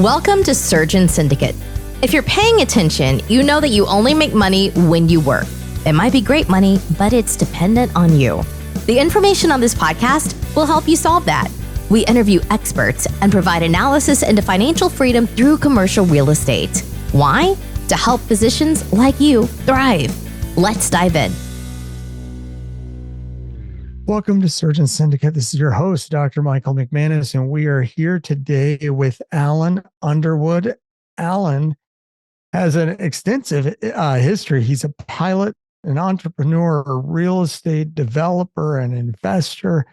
Welcome to Surgeon Syndicate. If you're paying attention, you know that you only make money when you work. It might be great money, but it's dependent on you. The information on this podcast will help you solve that. We interview experts and provide analysis into financial freedom through commercial real estate. Why? To help physicians like you thrive. Let's dive in. Welcome to Surgeon Syndicate. This is your host, Dr. Michael McManus, and we are here today with Alan Underwood. Alan has an extensive history. He's a pilot, an entrepreneur, a real estate developer, an investor,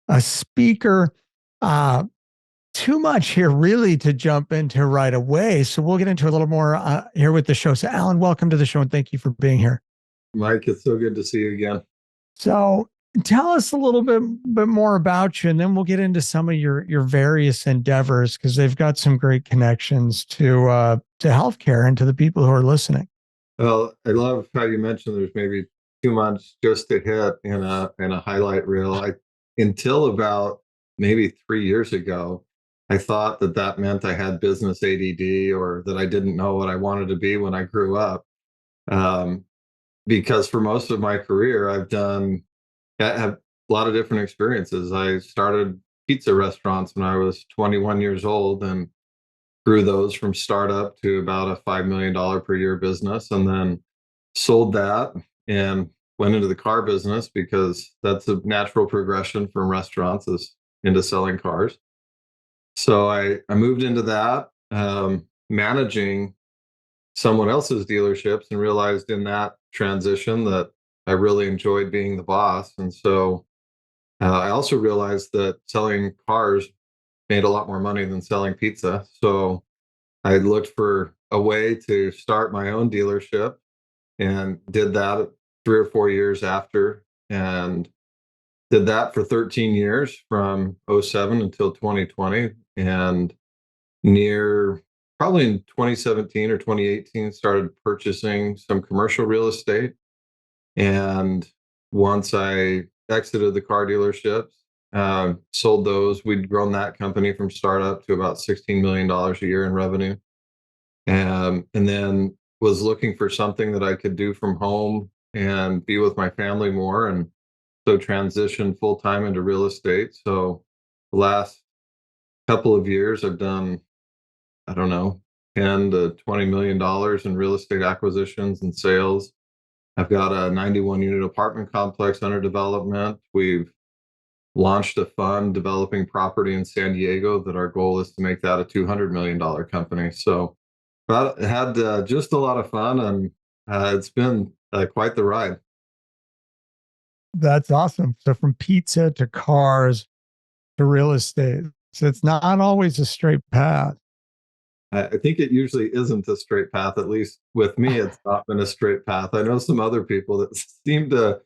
a speaker. Too much here really to jump into right away. So we'll get into a little more here with the show. So Alan, welcome to the show and thank you for being here. Mike, it's so good to see you again. So tell us a little bit more about you, and then we'll get into some of your various endeavors, because they've got some great connections to healthcare and to the people who are listening. Well, I love how you mentioned there's maybe 2 months just to hit in a highlight reel. Until about maybe 3 years ago, I thought that meant I had business ADD or that I didn't know what I wanted to be when I grew up. Because for most of my career, I have a lot of different experiences. I started pizza restaurants when I was 21 years old and grew those from startup to about a $5 million per year business, and then sold that and went into the car business because that's a natural progression from restaurants is into selling cars. So I moved into that, managing someone else's dealerships, and realized in that transition that I really enjoyed being the boss. And so I also realized that selling cars made a lot more money than selling pizza. So I looked for a way to start my own dealership and did that 3 or 4 years after, and did that for 13 years from '07 until 2020. And probably in 2017 or 2018, started purchasing some commercial real estate. And once I exited the car dealerships, sold those, we'd grown that company from startup to about $16 million a year in revenue. And then was looking for something that I could do from home and be with my family more. And so transitioned full time into real estate. So the last couple of years, I've done, I don't know, 10 to $20 million in real estate acquisitions and sales. I've got a 91 unit apartment complex under development. We've launched a fund developing property in San Diego that our goal is to make that a $200 million company. So had just a lot of fun, and it's been quite the ride. That's awesome. So from pizza to cars to real estate. So it's not always a straight path. I think it usually isn't a straight path. At least with me, it's not been a straight path. I know some other people that seem to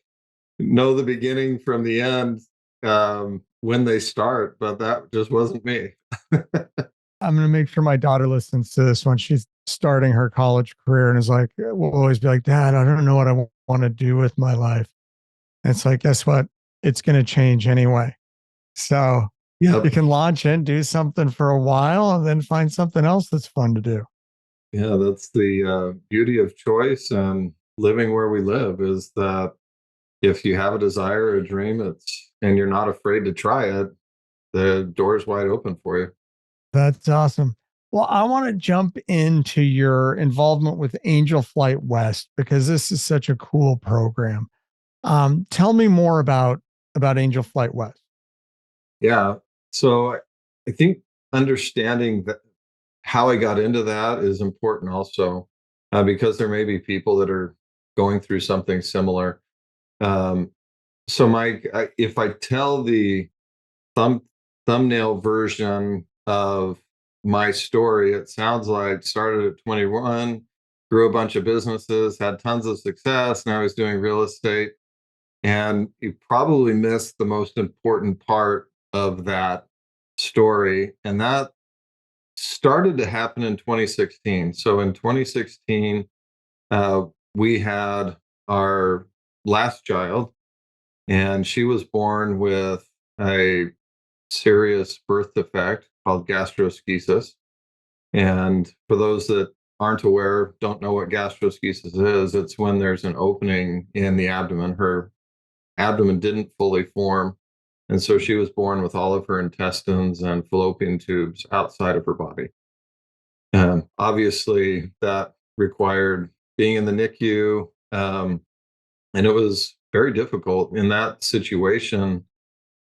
know the beginning from the end when they start, but that just wasn't me. I'm going to make sure my daughter listens to this when she's starting her college career and is like, will always be like, Dad, I don't know what I want to do with my life. And it's like, guess what? It's going to change anyway. So Yep. You can launch in, do something for a while, and then find something else that's fun to do. Yeah, that's the beauty of choice and living where we live, is that if you have a desire, a dream, and you're not afraid to try it, the door's wide open for you. That's awesome. Well, I want to jump into your involvement with Angel Flight West, because this is such a cool program. Tell me more about Angel Flight West. Yeah. So I think understanding that how I got into that is important also, because there may be people that are going through something similar. So Mike, if I tell the thumbnail version of my story, it sounds like started at 21, grew a bunch of businesses, had tons of success. Now he's doing real estate. And you probably missed the most important part of that story. And that started to happen in 2016. So in 2016, we had our last child, and she was born with a serious birth defect called gastroschisis. And for those that aren't aware, don't know what gastroschisis is, it's when there's an opening in the abdomen. Her abdomen didn't fully form. And so she was born with all of her intestines and fallopian tubes outside of her body. Obviously, that required being in the NICU. And it was very difficult in that situation.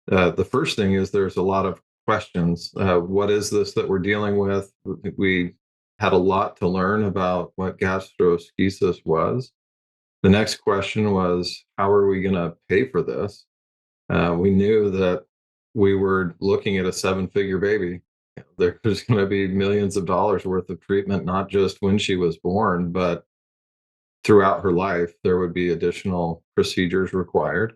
The first thing is there's a lot of questions. What is this that we're dealing with? We had a lot to learn about what gastroschisis was. The next question was, how are we going to pay for this? We knew that we were looking at a 7-figure baby. There's going to be millions of dollars worth of treatment, not just when she was born, but throughout her life. There would be additional procedures required.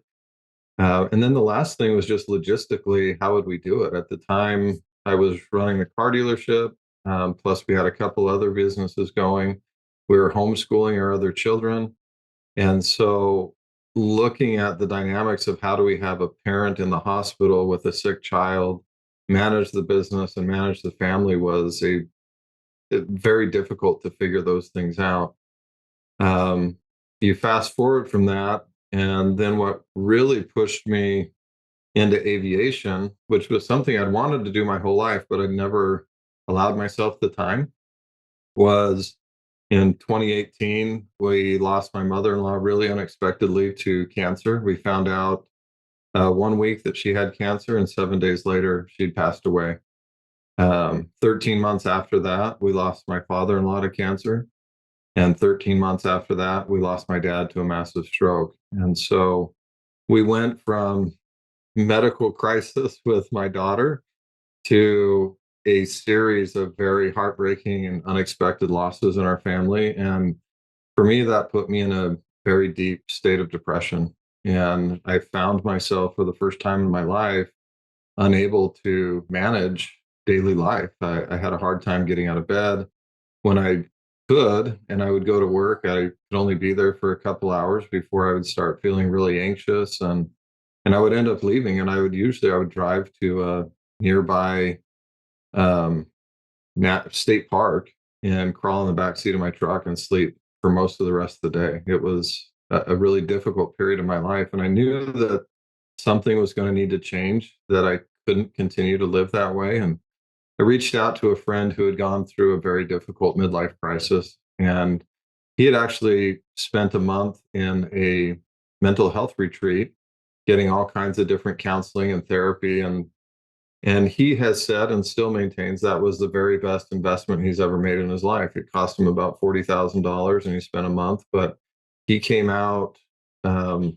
And then the last thing was just logistically, how would we do it? At the time, I was running a car dealership. Plus, we had a couple other businesses going. We were homeschooling our other children. And so, looking at the dynamics of how do we have a parent in the hospital with a sick child, manage the business and manage the family was very difficult to figure those things out. You fast forward from that, and then what really pushed me into aviation, which was something I'd wanted to do my whole life, but I'd never allowed myself the time, was in 2018, we lost my mother-in-law really unexpectedly to cancer. We found out 1 week that she had cancer, and 7 days later, she'd passed away. 13 months after that, we lost my father-in-law to cancer. And 13 months after that, we lost my dad to a massive stroke. And so we went from medical crisis with my daughter to a series of very heartbreaking and unexpected losses in our family. And for me, that put me in a very deep state of depression. And I found myself for the first time in my life unable to manage daily life. I had a hard time getting out of bed. When I could, and I would go to work, I could only be there for a couple hours before I would start feeling really anxious, and I would end up leaving, and I would drive to a nearby um, state park and crawl in the back seat of my truck and sleep for most of the rest of the day. It was a really difficult period of my life, and I knew that something was going to need to change, that I couldn't continue to live that way. And I reached out to a friend who had gone through a very difficult midlife crisis, and he had actually spent a month in a mental health retreat, getting all kinds of different counseling and therapy. And he has said and still maintains that was the very best investment he's ever made in his life. It cost him about $40,000, and he spent a month, but he came out um,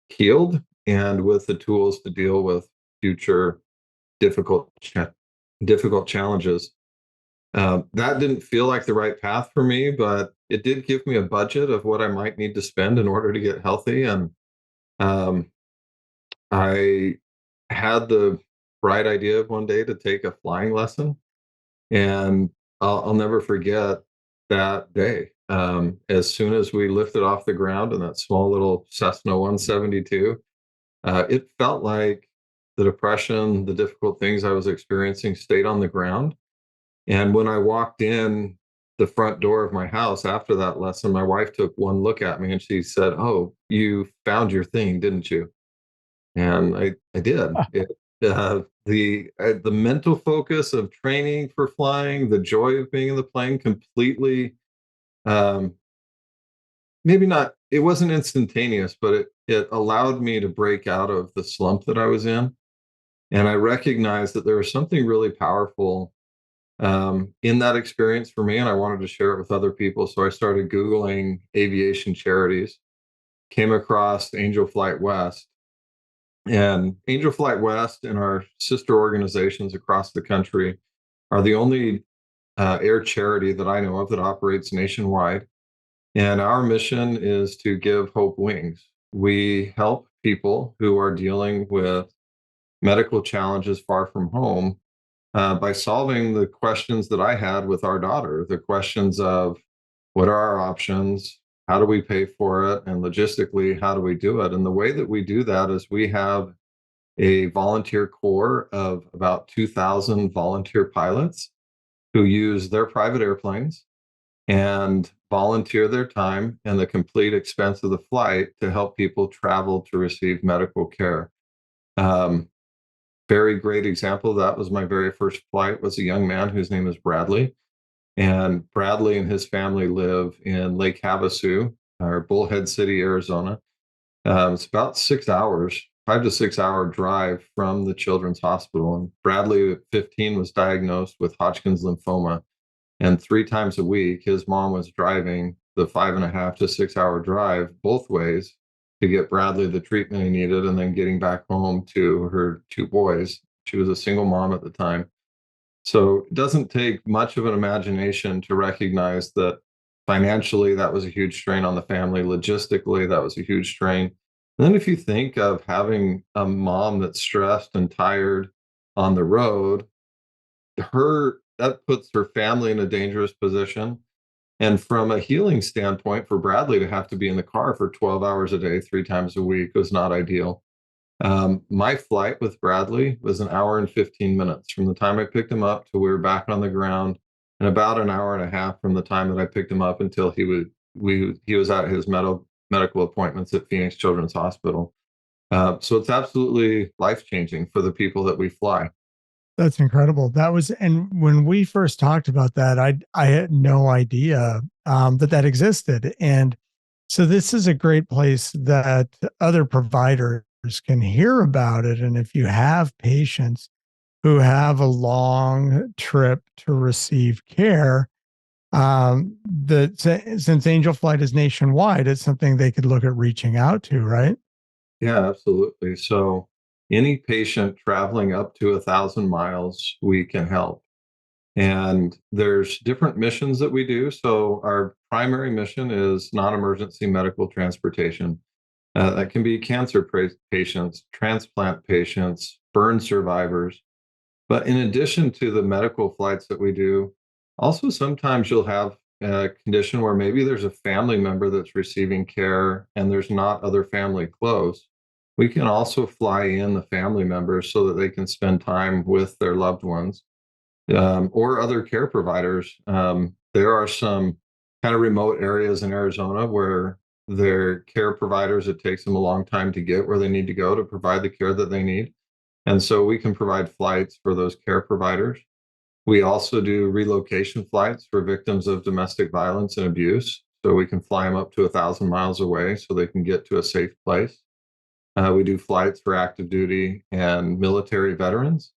healed and with the tools to deal with future difficult difficult challenges. That didn't feel like the right path for me, but it did give me a budget of what I might need to spend in order to get healthy. And um, I had the bright idea of one day to take a flying lesson, and I'll never forget that day. As soon as we lifted off the ground in that small little Cessna 172, it felt like the depression, the difficult things I was experiencing stayed on the ground. And when I walked in the front door of my house after that lesson, my wife took one look at me and she said, "Oh, you found your thing, didn't you?" And I did. The mental focus of training for flying, the joy of being in the plane, completely um, maybe not. It wasn't instantaneous, but it allowed me to break out of the slump that I was in, and I recognized that there was something really powerful in that experience for me, and I wanted to share it with other people. So I started Googling aviation charities, came across Angel Flight West, and Angel Flight West and our sister organizations across the country are the only air charity that I know of that operates nationwide. And our mission is to give hope wings. We help people who are dealing with medical challenges far from home by solving the questions that I had with our daughter, the questions of what are our options? How do we pay for it? And logistically, how do we do it? And the way that we do that is we have a volunteer corps of about 2,000 volunteer pilots. who use their private airplanes and volunteer their time and the complete expense of the flight to help people travel to receive medical care. Um, Very great example. That was my very first flight. Was a young man whose name is Bradley, and Bradley and his family live in Lake Havasu, or Bullhead City, Arizona. It's about 6 hours, 5 to 6 hour drive from the Children's Hospital. And Bradley, at 15, was diagnosed with Hodgkin's lymphoma. And 3 times a week, his mom was driving the 5.5 to 6 hour drive both ways to get Bradley the treatment he needed and then getting back home to her 2 boys. She was a single mom at the time. So it doesn't take much of an imagination to recognize that financially, that was a huge strain on the family. Logistically, that was a huge strain. And then if you think of having a mom that's stressed and tired on the road, her that puts her family in a dangerous position. And from a healing standpoint, for Bradley to have to be in the car for 12 hours a day, 3 times a week was not ideal. My flight with Bradley was an hour and 15 minutes from the time I picked him up till we were back on the ground, and about an hour and a half from the time that I picked him up until he was at his medical appointments at Phoenix Children's Hospital. So it's absolutely life changing for the people that we fly. That's incredible. That was, and when we first talked about that, I had no idea that that existed. And so this is a great place that other providers can hear about it. And if you have patients who have a long trip to receive care, since Angel Flight is nationwide, it's something they could look at reaching out to, right? Yeah, absolutely. So any patient traveling up to 1,000 miles, we can help. And there's different missions that we do. So our primary mission is non-emergency medical transportation. That can be cancer patients, transplant patients, burn survivors. But in addition to the medical flights that we do, also sometimes you'll have a condition where maybe there's a family member that's receiving care and there's not other family close. We can also fly in the family members so that they can spend time with their loved ones, or other care providers. There are some kind of remote areas in Arizona where their care providers, it takes them a long time to get where they need to go to provide the care that they need. And so we can provide flights for those care providers. We also do relocation flights for victims of domestic violence and abuse. So we can fly them up to 1,000 miles away so they can get to a safe place. We do flights for active duty and military veterans.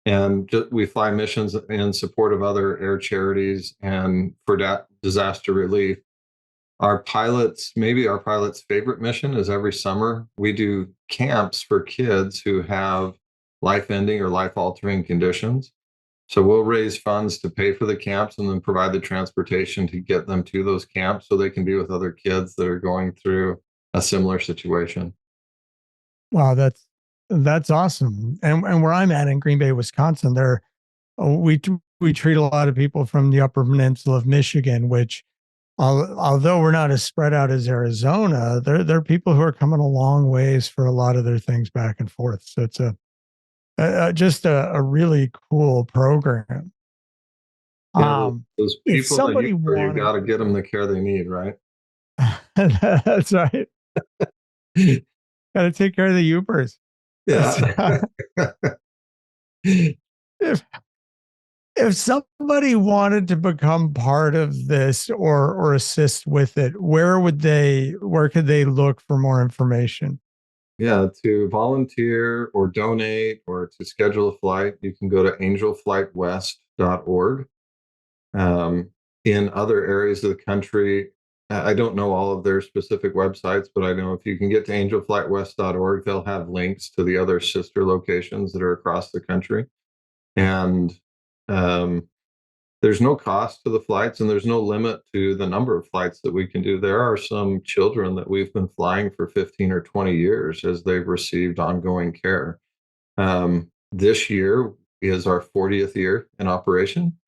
And we fly missions in support of other air charities and for disaster relief. Maybe our pilot's favorite mission is every summer we do camps for kids who have life ending or life altering conditions. So we'll raise funds to pay for the camps and then provide the transportation to get them to those camps so they can be with other kids that are going through a similar situation. Wow, that's awesome. And where I'm at in Green Bay, Wisconsin, we treat a lot of people from the Upper Peninsula of Michigan, which although we're not as spread out as Arizona, there are people who are coming a long ways for a lot of their things back and forth. So it's just a really cool program. Yeah, those If people that somebody you got wanted, to get them the care they need, right? that's right. Got to take care of the Ubers. Yeah. if if somebody wanted to become part of this or assist with it, where could they look for more information? Yeah, to volunteer or donate or to schedule a flight, you can go to angelflightwest.org. Um, in other areas of the country, I don't know all of their specific websites, but I know if you can get to angelflightwest.org, they'll have links to the other sister locations that are across the country. And um, there's no cost to the flights and there's no limit to the number of flights that we can do. There are some children that we've been flying for 15 or 20 years as they've received ongoing care. This year is our 40th year in operation,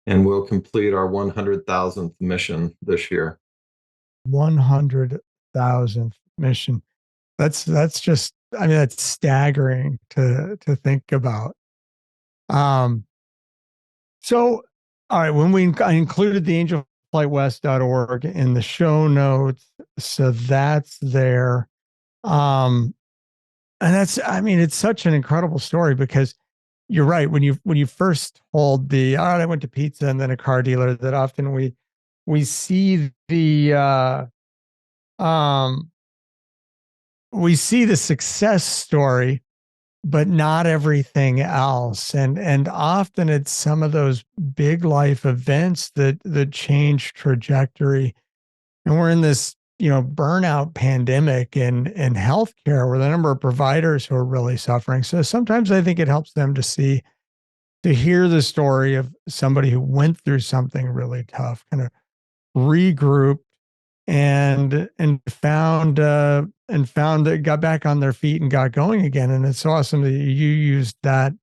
and we'll complete our 100,000th mission this year. 100,000th mission. That's just, I mean, that's staggering to think about. Um, so All right. I included the angelflightwest.org in the show notes. So that's there. Um, and I mean, it's such an incredible story because you're right. When you first told all right, I went to pizza and then a car dealer, that often we see um, we see the success story, but not everything else. And often it's some of those big life events that change trajectory. And we're in this, burnout pandemic in healthcare where the number of providers who are really suffering. So sometimes I think it helps them to hear the story of somebody who went through something really tough, kind of regrouped and found that got back on their feet and got going again. And it's awesome that you used that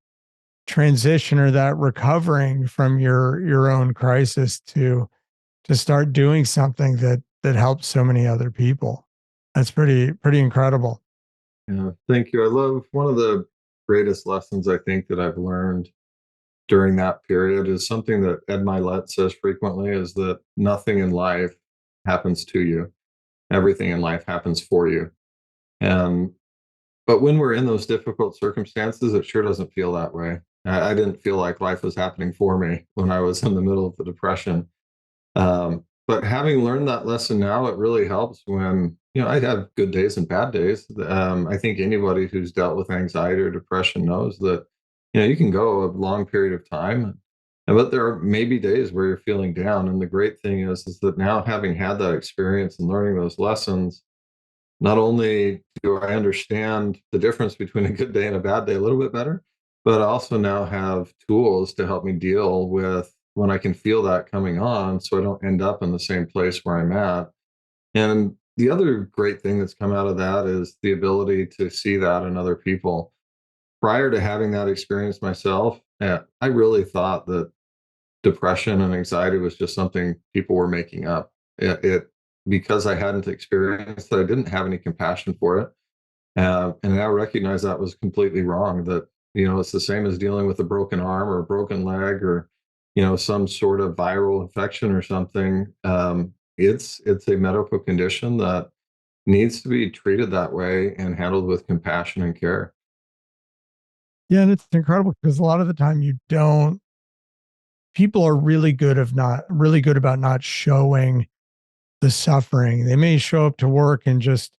transition or that recovering from your own crisis to start doing something that helps so many other people. That's pretty incredible. Yeah, thank you. I love one of the greatest lessons I think that I've learned during that period is something that Ed Milet says frequently is that nothing in life happens to you. Everything in life happens for you. And but when we're in those difficult circumstances, it sure doesn't feel that way. I didn't feel like life was happening for me when I was in the middle of the depression. But having learned that lesson now, it really helps when, I have good days and bad days. I think anybody who's dealt with anxiety or depression knows that, you can go a long period of time, but there are maybe days where you're feeling down. And the great thing is that now having had that experience and learning those lessons, not only do I understand the difference between a good day and a bad day a little bit better, but I also now have tools to help me deal with when I can feel that coming on so I don't end up in the same place where I'm at. And the other great thing that's come out of that is the ability to see that in other people. Prior to having that experience myself, I really thought that depression and anxiety was just something people were making up. It because I hadn't experienced it, I didn't have any compassion for it. And now I recognize that was completely wrong. That it's the same as dealing with a broken arm or a broken leg or some sort of viral infection or something. It's a medical condition that needs to be treated that way and handled with compassion and care. Yeah, and it's incredible because a lot of the time you don't people are really good about not showing the suffering. They may show up to work and just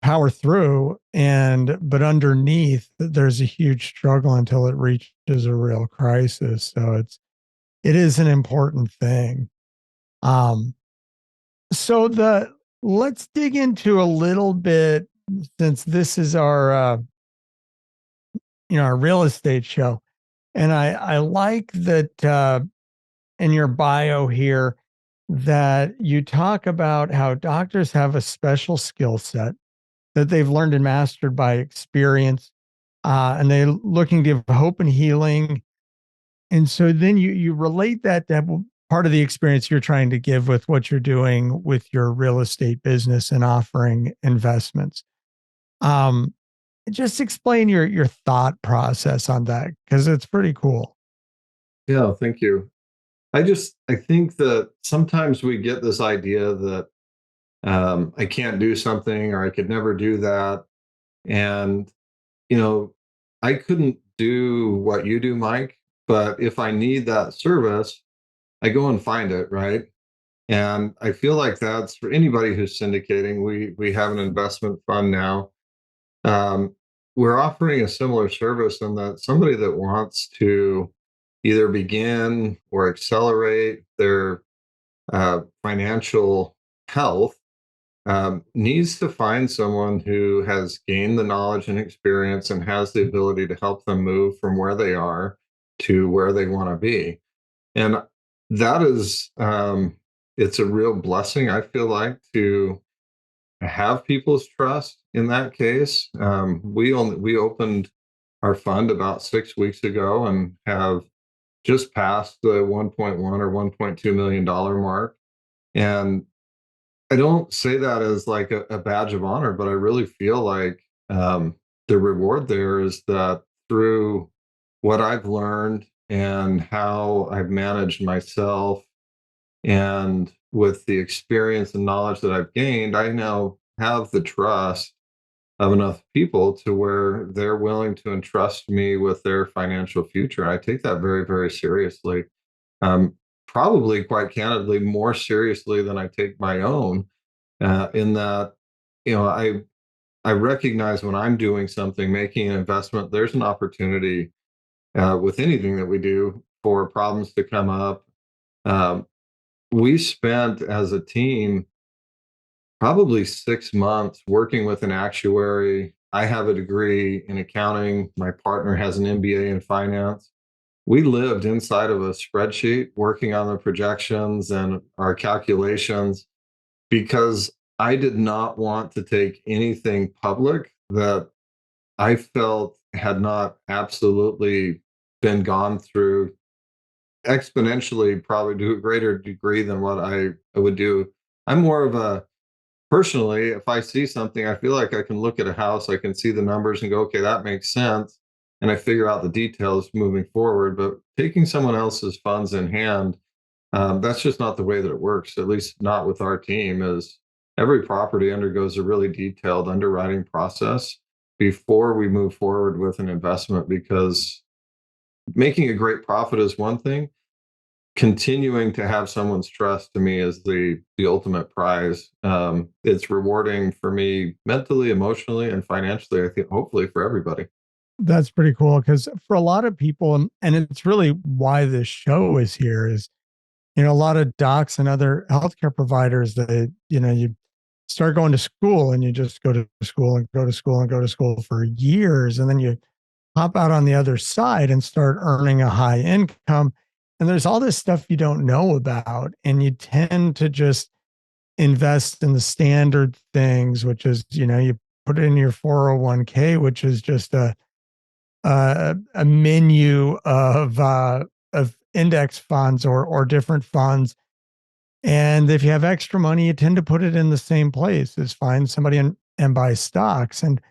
power through, but underneath there's a huge struggle until it reaches a real crisis. So it is an important thing. Um so the let's dig into a little bit, since this is our real estate show. And I like that in your bio here that you talk about how doctors have a special skill set that they've learned and mastered by experience, and they're looking to give hope and healing. And so then you relate that to part of the experience you're trying to give with what you're doing with your real estate business and offering investments. Um, just explain your thought process on that because it's pretty cool. Yeah, thank you. I think that sometimes we get this idea that I can't do something or I could never do that. And, you know, I couldn't do what you do, Mike, but if I need that service, I go and find it, right? And I feel like that's for anybody who's syndicating. We have an investment fund now. Um, we're offering a similar service in that somebody that wants to either begin or accelerate their financial health needs to find someone who has gained the knowledge and experience and has the ability to help them move from where they are to where they want to be. And that is, it's a real blessing, I feel like, to have people's trust in that case. We opened our fund about 6 weeks ago and have just passed the 1.1 or $1.2 million mark. And I don't say that as like a badge of honor, but I really feel like the reward there is that through what I've learned and how I've managed myself. And with the experience and knowledge that I've gained, I now have the trust of enough people to where they're willing to entrust me with their financial future. I take that very, very seriously. Um, Probably quite candidly, more seriously than I take my own, in that, you know, I recognize when I'm doing something, making an investment, there's an opportunity with anything that we do for problems to come up. Um, we spent as a team probably 6 months working with an actuary. I have a degree in accounting. My partner has an MBA in finance. We lived inside of a spreadsheet working on the projections and our calculations because I did not want to take anything public that I felt had not absolutely been gone through exponentially, probably to a greater degree than what I would do. I'm more of a personally, if I see something, I feel like I can look at a house, I can see the numbers and go, okay, that makes sense. And I figure out the details moving forward. But taking someone else's funds in hand, that's just not the way that it works, at least not with our team, is every property undergoes a really detailed underwriting process before we move forward with an investment because making a great profit is one thing, continuing to have someone's trust to me is the ultimate prize. It's rewarding for me mentally, emotionally, and financially. I think hopefully for everybody. That's pretty cool because for a lot of people, and it's really why this show is here, is a lot of docs and other healthcare providers that you start going to school and you just go to school and go to school and go to school for years, and then you hop out on the other side and start earning a high income. And there's all this stuff you don't know about, and you tend to just invest in the standard things, which is, you put it in your 401k, which is just a menu of index funds or different funds. And if you have extra money, you tend to put it in the same place as find somebody and buy stocks. And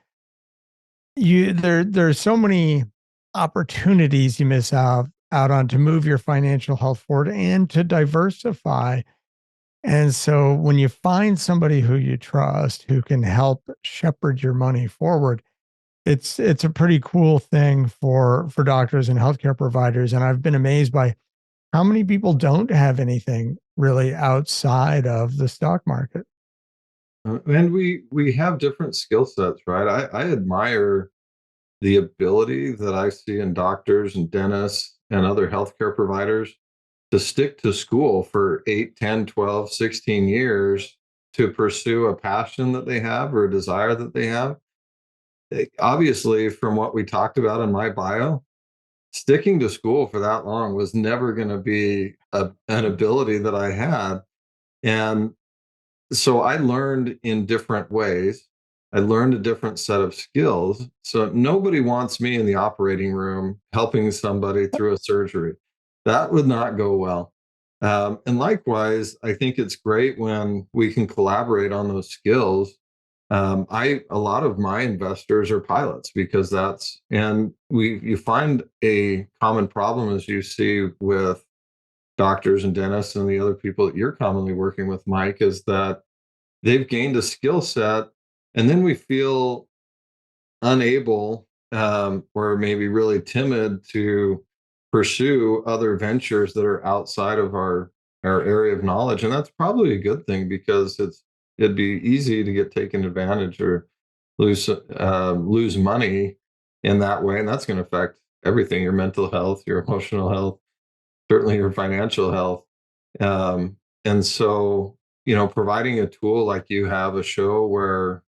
there's so many opportunities you miss out on to move your financial health forward and to diversify. And so when you find somebody who you trust who can help shepherd your money forward, it's a pretty cool thing for doctors and healthcare providers. And I've been amazed by how many people don't have anything really outside of the stock market. And we have different skill sets, right? I admire the ability that I see in doctors and dentists and other healthcare providers to stick to school for 8, 10, 12, 16 years to pursue a passion that they have or a desire that they have. Obviously, from what we talked about in my bio, sticking to school for that long was never going to be an ability that I had. And so I learned in different ways. I learned a different set of skills. So nobody wants me in the operating room helping somebody through a surgery. That would not go well. And likewise, I think it's great when we can collaborate on those skills. A lot of my investors are pilots because and you find a common problem as you see with doctors and dentists and the other people that you're commonly working with, Mike, is that they've gained a skill set and then we feel unable, or maybe really timid to pursue other ventures that are outside of our area of knowledge. And that's probably a good thing because it'd be easy to get taken advantage or lose money in that way. And that's going to affect everything, your mental health, your emotional health, certainly your financial health. And so, providing a tool like you have, a show where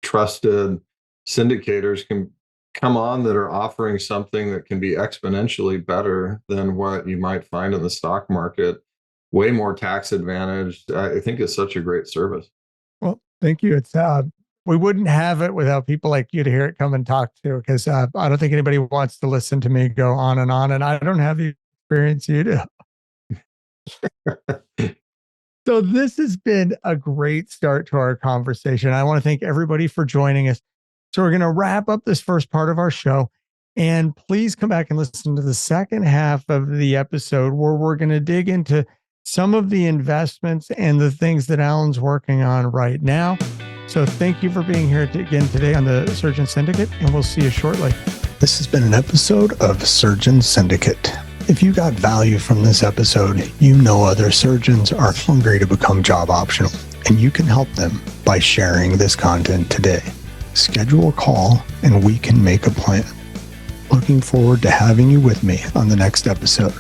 trusted syndicators can come on that are offering something that can be exponentially better than what you might find in the stock market, way more tax advantaged. I think it's such a great service. Well, thank you. It's we wouldn't have it without people like you to hear it come and talk to, because I don't think anybody wants to listen to me go on, and I don't have the experience you do. So this has been a great start to our conversation. I want to thank everybody for joining us. So we're going to wrap up this first part of our show. And please come back and listen to the second half of the episode where we're going to dig into some of the investments and the things that Alan's working on right now. So thank you for being here again today on the Surgeon Syndicate, and we'll see you shortly. This has been an episode of Surgeon Syndicate. If you got value from this episode, you know other surgeons are hungry to become job optional, and you can help them by sharing this content today. Schedule a call and we can make a plan. Looking forward to having you with me on the next episode.